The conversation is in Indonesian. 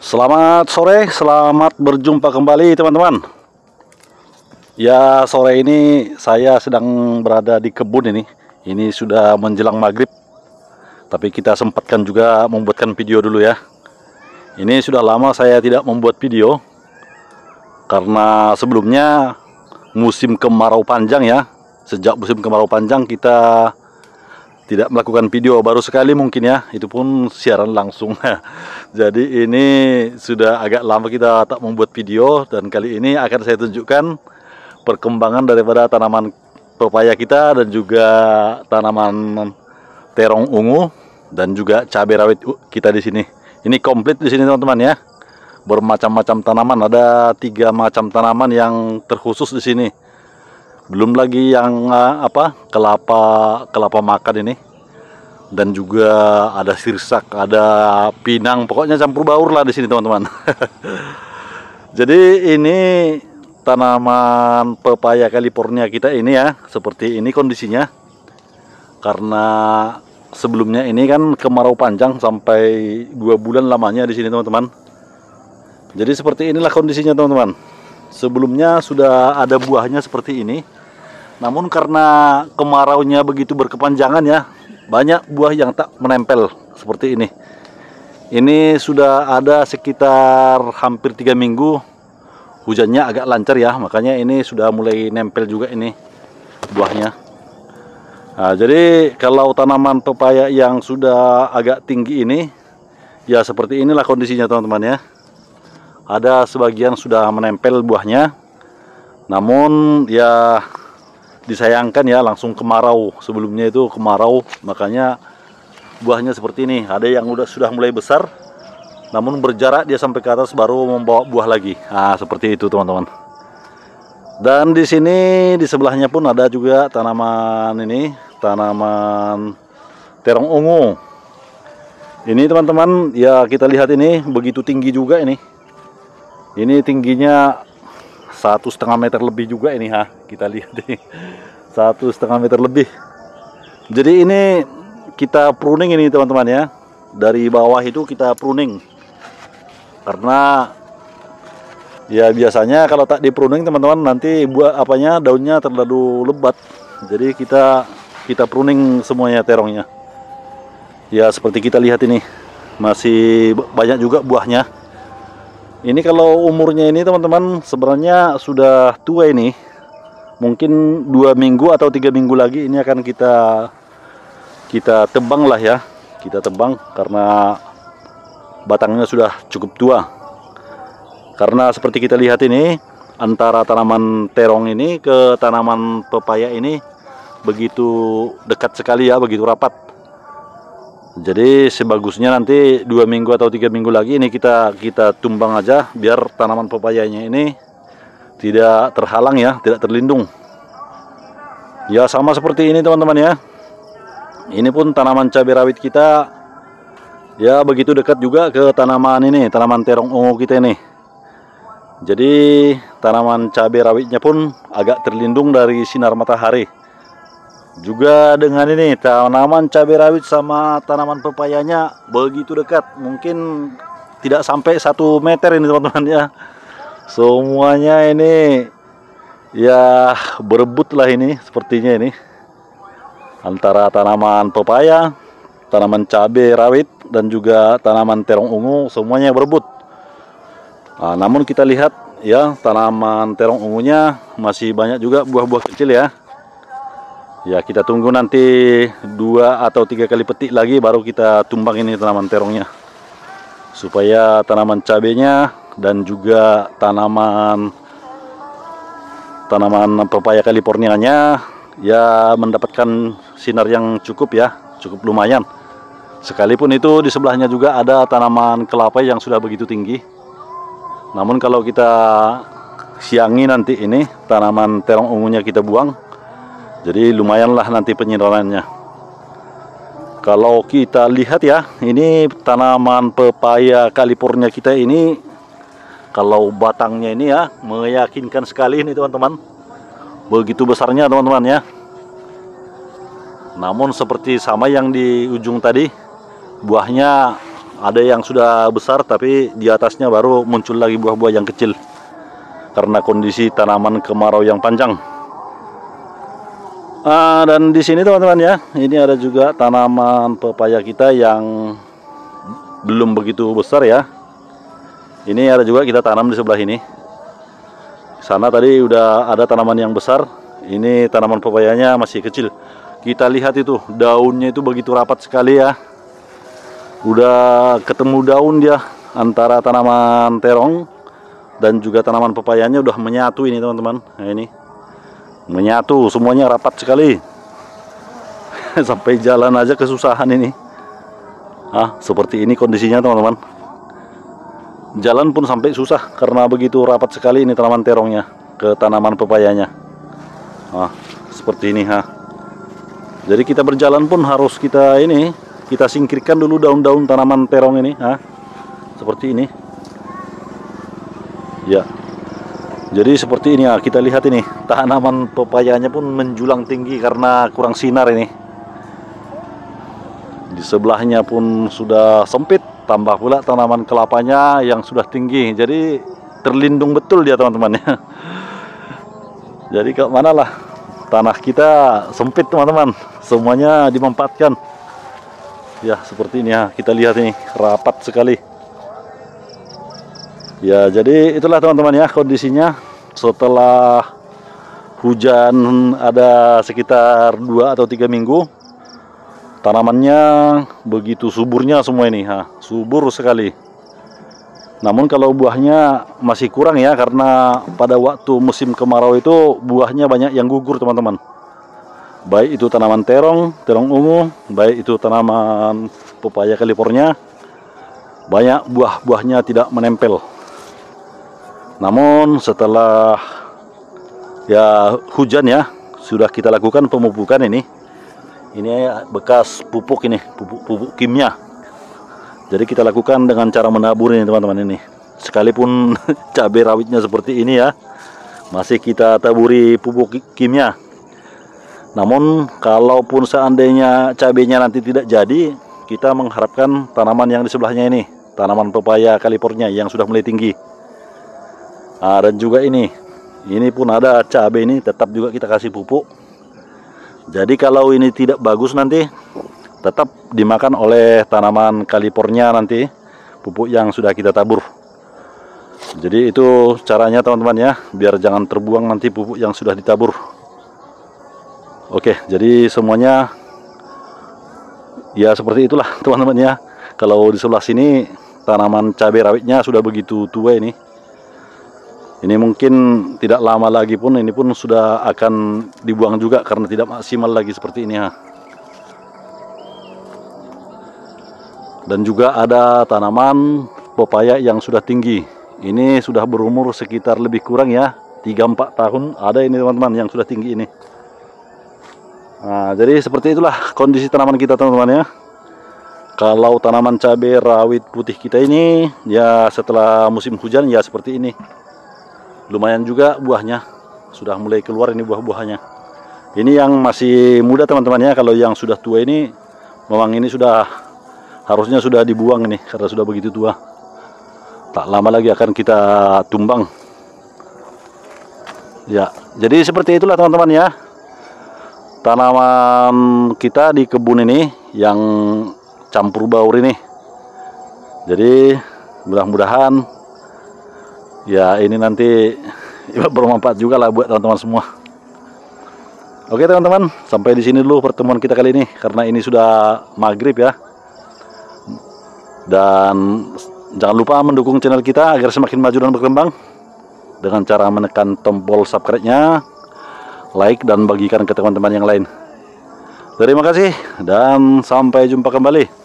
Selamat sore, selamat berjumpa kembali teman-teman. Ya, sore ini saya sedang berada di kebun ini. Ini sudah menjelang maghrib, tapi kita sempatkan juga membuatkan video dulu ya. Ini sudah lama saya tidak membuat video, karena sebelumnya musim kemarau panjang ya. Sejak musim kemarau panjang kita tidak melakukan video, baru sekali mungkin ya, itu pun siaran langsung. Jadi ini sudah agak lama kita tak membuat video, dan kali ini akan saya tunjukkan perkembangan daripada tanaman pepaya kita dan juga tanaman terong ungu dan juga cabai rawit kita di sini. Ini komplit di sini teman-teman ya. Bermacam-macam tanaman, ada 3 macam tanaman yang terkhusus di sini. Belum lagi yang kelapa makan ini, dan juga ada sirsak, ada pinang, pokoknya campur baur lah di sini teman-teman. Jadi ini tanaman pepaya California kita ini ya, seperti ini kondisinya. Karena sebelumnya ini kan kemarau panjang sampai 2 bulan lamanya di sini teman-teman. Jadi seperti inilah kondisinya teman-teman. Sebelumnya sudah ada buahnya seperti ini, namun karena kemaraunya begitu berkepanjangan ya, banyak buah yang tak menempel seperti ini. Ini sudah ada sekitar hampir 3 minggu, hujannya agak lancar ya, makanya ini sudah mulai nempel juga ini buahnya. Nah, jadi kalau tanaman pepaya yang sudah agak tinggi ini, ya seperti inilah kondisinya teman-teman ya. Ada sebagian sudah menempel buahnya, namun ya disayangkan ya, langsung kemarau. Sebelumnya itu kemarau, makanya buahnya seperti ini. Ada yang sudah mulai besar, namun berjarak dia sampai ke atas baru membawa buah lagi. Nah, seperti itu teman-teman. Dan di sini di sebelahnya pun ada juga tanaman ini, tanaman terong ungu. Ini teman-teman ya, kita lihat ini begitu tinggi juga ini. Ini tingginya 1,5 meter lebih juga ini ha. Kita lihat ini 1,5 meter lebih. Jadi ini kita pruning ini teman-teman ya. Dari bawah itu kita pruning. Karena ya biasanya kalau tak di pruning teman-teman, nanti buah daunnya terlalu lebat. Jadi kita pruning semuanya terongnya. Ya seperti kita lihat ini, masih banyak juga buahnya. Ini kalau umurnya ini teman-teman sebenarnya sudah tua ini. Mungkin 2 minggu atau 3 minggu lagi ini akan kita tebang lah ya. Kita tebang karena batangnya sudah cukup tua. Karena seperti kita lihat ini, antara tanaman terong ini ke tanaman pepaya ini begitu dekat sekali ya, begitu rapat. Jadi sebagusnya nanti 2 minggu atau 3 minggu lagi ini kita tumbang aja, biar tanaman pepayanya ini tidak terhalang ya, tidak terlindung. Ya sama seperti ini teman-teman ya. Ini pun tanaman cabai rawit kita ya, begitu dekat juga ke tanaman ini, tanaman terong ungu kita ini. Jadi tanaman cabai rawitnya pun agak terlindung dari sinar matahari. Juga dengan ini tanaman cabai rawit sama tanaman pepayanya begitu dekat, mungkin tidak sampai 1 meter ini teman-teman ya. Semuanya ini ya berebut lah ini, sepertinya ini antara tanaman pepaya, tanaman cabai rawit dan juga tanaman terong ungu, semuanya berebut. Nah, namun kita lihat ya, tanaman terong ungunya masih banyak juga buah-buah kecil ya. Ya kita tunggu nanti 2 atau 3 kali petik lagi baru kita tumbang ini tanaman terongnya, supaya tanaman cabenya dan juga tanaman pepaya Californianya ya mendapatkan sinar yang cukup ya, cukup lumayan. Sekalipun itu di sebelahnya juga ada tanaman kelapa yang sudah begitu tinggi. Namun kalau kita siangi nanti ini tanaman terong ungunya kita buang, jadi lumayanlah nanti penyinarannya. Kalau kita lihat ya, ini tanaman pepaya California kita ini, kalau batangnya ini ya meyakinkan sekali ini teman-teman. Begitu besarnya teman-teman ya. Namun seperti sama yang di ujung tadi, buahnya ada yang sudah besar tapi di atasnya baru muncul lagi buah-buah yang kecil karena kondisi tanaman kemarau yang panjang. Dan di sini teman-teman ya, ini ada juga tanaman pepaya kita yang belum begitu besar ya. Ini ada juga kita tanam di sebelah ini. Sana tadi udah ada tanaman yang besar. Ini tanaman pepayanya masih kecil. Kita lihat itu daunnya itu begitu rapat sekali ya. Udah ketemu daun dia antara tanaman terong dan juga tanaman pepayanya udah menyatu ini teman-teman. Nah, ini menyatu semuanya rapat sekali. Sampai jalan aja kesusahan ini. Seperti ini kondisinya teman-teman. Jalan pun sampai susah karena begitu rapat sekali ini tanaman terongnya ke tanaman pepayanya. Seperti ini Jadi kita berjalan pun harus kita singkirkan dulu daun-daun tanaman terong ini. Seperti ini. Ya. Jadi seperti ini kita lihat ini tanaman pepayanya pun menjulang tinggi karena kurang sinar ini. Di sebelahnya pun sudah sempit, tambah pula tanaman kelapanya yang sudah tinggi. Jadi terlindung betul dia teman-teman ya. Jadi ke mana lah tanah kita sempit teman-teman, semuanya dimanfaatkan. Ya seperti ini kita lihat ini rapat sekali. Ya jadi itulah teman-teman ya kondisinya setelah hujan ada sekitar 2 atau 3 minggu. Tanamannya begitu suburnya semua ini subur sekali. Namun kalau buahnya masih kurang ya, karena pada waktu musim kemarau itu buahnya banyak yang gugur teman-teman. Baik itu tanaman terong ungu, baik itu tanaman pepaya California, banyak buah-buahnya tidak menempel. Namun setelah hujan ya, sudah kita lakukan pemupukan ini bekas pupuk ini, pupuk kimia. Jadi kita lakukan dengan cara menabur ini teman-teman ini. Sekalipun cabai rawitnya seperti ini ya, masih kita taburi pupuk kimia. Namun kalaupun seandainya cabainya nanti tidak jadi, kita mengharapkan tanaman yang di sebelahnya ini, tanaman pepaya California yang sudah mulai tinggi. Dan juga ini pun ada cabai ini, tetap juga kita kasih pupuk. Jadi kalau ini tidak bagus nanti tetap dimakan oleh tanaman California nanti, pupuk yang sudah kita tabur. Jadi itu caranya teman-teman ya, biar jangan terbuang nanti pupuk yang sudah ditabur. Oke, jadi semuanya ya seperti itulah teman-teman ya. Kalau di sebelah sini tanaman cabai rawitnya sudah begitu tua ini. Ini mungkin tidak lama lagi pun ini pun sudah akan dibuang juga karena tidak maksimal lagi seperti ini Dan juga ada tanaman pepaya yang sudah tinggi. Ini sudah berumur sekitar lebih kurang ya 3-4 tahun. Ada ini teman-teman yang sudah tinggi ini. Jadi seperti itulah kondisi tanaman kita teman-teman ya. Kalau tanaman cabai rawit putih kita ini ya setelah musim hujan ya seperti ini. Lumayan juga buahnya, sudah mulai keluar ini buah-buahnya. Ini yang masih muda teman-teman ya. Kalau yang sudah tua ini memang ini harusnya sudah dibuang ini karena sudah begitu tua. Tak lama lagi akan kita tumbang. Ya, jadi seperti itulah teman-teman ya. Tanaman kita di kebun ini yang campur baur ini. Jadi mudah-mudahan ya ini nanti bermanfaat juga lah buat teman-teman semua. Oke teman-teman, sampai di sini dulu pertemuan kita kali ini karena ini sudah maghrib ya. Dan jangan lupa mendukung channel kita agar semakin maju dan berkembang dengan cara menekan tombol subscribe-nya, like dan bagikan ke teman-teman yang lain. Terima kasih dan sampai jumpa kembali.